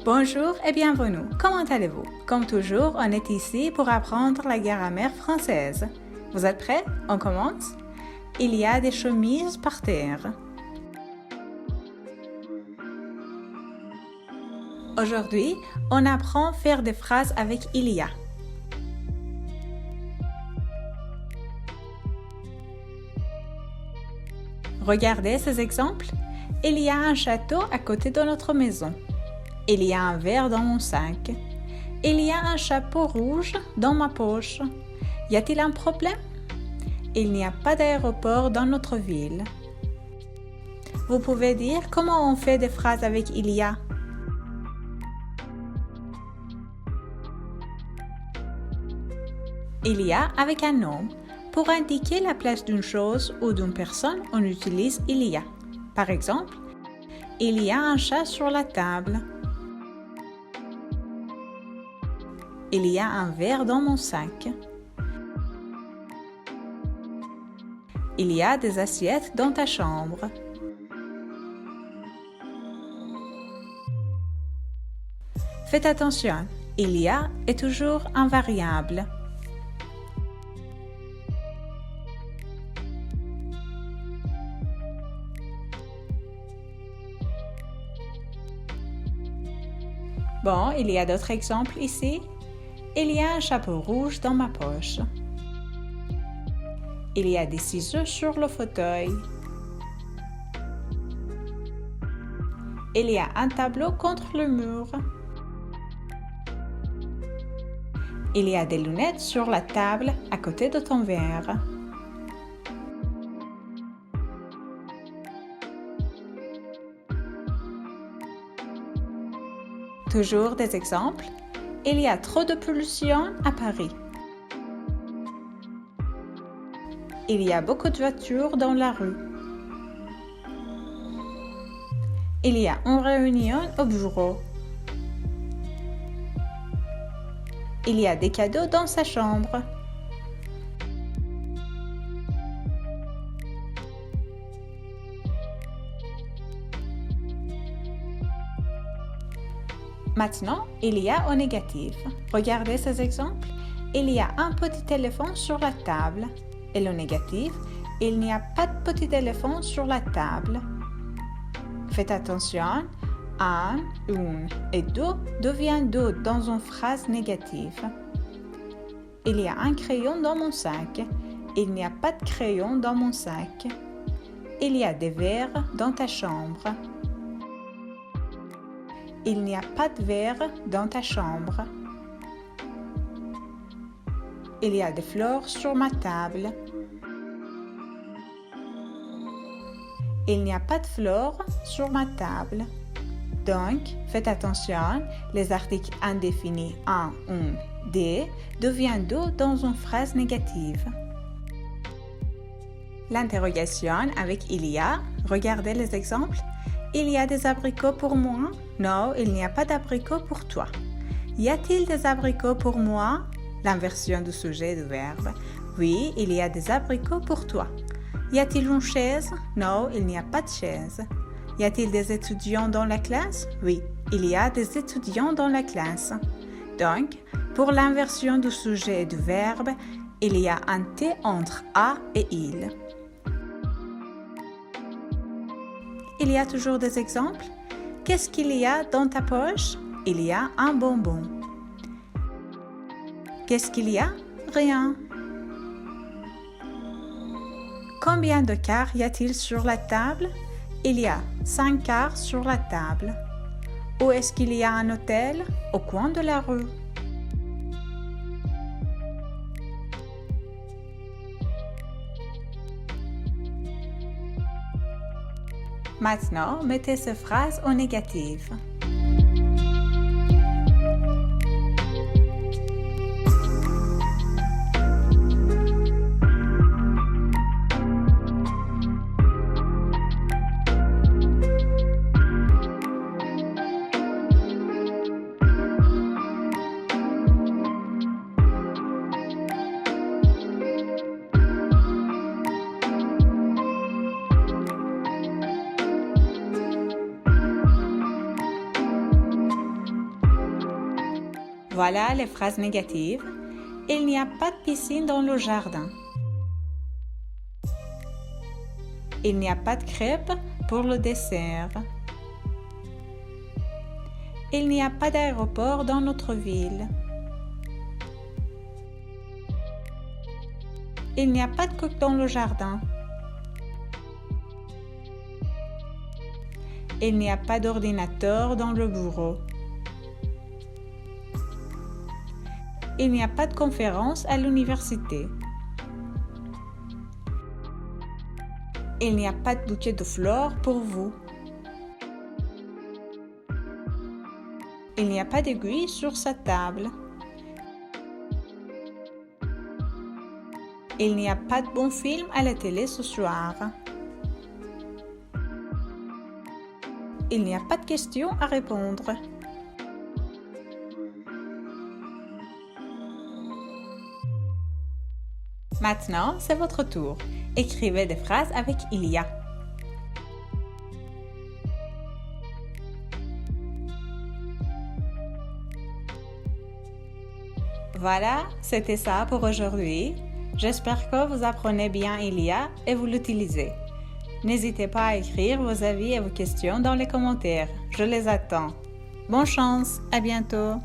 Bonjour et bienvenue. Comment allez-vous? Comme toujours, on est ici pour apprendre la grammaire française. Vous êtes prêts? On commence? Il y a des chemises par terre. Aujourd'hui, on apprend à faire des phrases avec il y a. Regardez ces exemples. Il y a un château à côté de notre maison. Il y a un verre dans mon sac. Il y a un chapeau rouge dans ma poche. Y a-t-il un problème? Il n'y a pas d'aéroport dans notre ville. Vous pouvez dire comment on fait des phrases avec il y a. Il y a avec un nom. Pour indiquer la place d'une chose ou d'une personne, on utilise il y a. Par exemple, il y a un chat sur la table. Il y a un verre dans mon sac. Il y a des assiettes dans ta chambre. Faites attention, il y a est toujours un variable. Bon, il y a d'autres exemples ici. Il y a un chapeau rouge dans ma poche. Il y a des ciseaux sur le fauteuil. Il y a un tableau contre le mur. Il y a des lunettes sur la table à côté de ton verre. Toujours des exemples. Il y a trop de pollution à Paris. Il y a beaucoup de voitures dans la rue. Il y a une réunion au bureau. Il y a des cadeaux dans sa chambre. Maintenant, il y a au négatif. Regardez ces exemples. Il y a un petit téléphone sur la table. Et le négatif, il n'y a pas de petit téléphone sur la table. Faites attention, un, une et deux devient deux dans une phrase négative. Il y a un crayon dans mon sac. Il n'y a pas de crayon dans mon sac. Il y a des verres dans ta chambre. Il n'y a pas de verre dans ta chambre. Il y a des fleurs sur ma table. Il n'y a pas de fleurs sur ma table. Donc, faites attention, les articles indéfinis un, des deviennent deux dans une phrase négative. L'interrogation avec il y a, regardez les exemples. Il y a des abricots pour moi? Non, il n'y a pas d'abricots pour toi. Y a-t-il des abricots pour moi? L'inversion du sujet du verbe. Oui, il y a des abricots pour toi. Y a-t-il une chaise? Non, il n'y a pas de chaise. Y a-t-il des étudiants dans la classe? Oui, il y a des étudiants dans la classe. Donc, pour l'inversion du sujet et du verbe, il y a un T entre a et il. Il y a toujours des exemples. Qu'est-ce qu'il y a dans ta poche? Il y a un bonbon. Qu'est-ce qu'il y a? Rien. Combien de cartes y a-t-il sur la table? Il y a 5 cartes sur la table. Où est-ce qu'il y a un hôtel? Au coin de la rue. Maintenant, mettez ces phrases au négatif. Voilà les phrases négatives. Il n'y a pas de piscine dans le jardin. Il n'y a pas de crêpes pour le dessert. Il n'y a pas d'aéroport dans notre ville. Il n'y a pas de coq dans le jardin. Il n'y a pas d'ordinateur dans le bureau. Il n'y a pas de conférence à l'université. Il n'y a pas de bouquet de fleurs pour vous. Il n'y a pas d'aiguille sur sa table. Il n'y a pas de bon film à la télé ce soir. Il n'y a pas de questions à répondre. Maintenant, c'est votre tour. Écrivez des phrases avec il y a. Voilà, c'était ça pour aujourd'hui. J'espère que vous apprenez bien il y a et vous l'utilisez. N'hésitez pas à écrire vos avis et vos questions dans les commentaires. Je les attends. Bonne chance, à bientôt.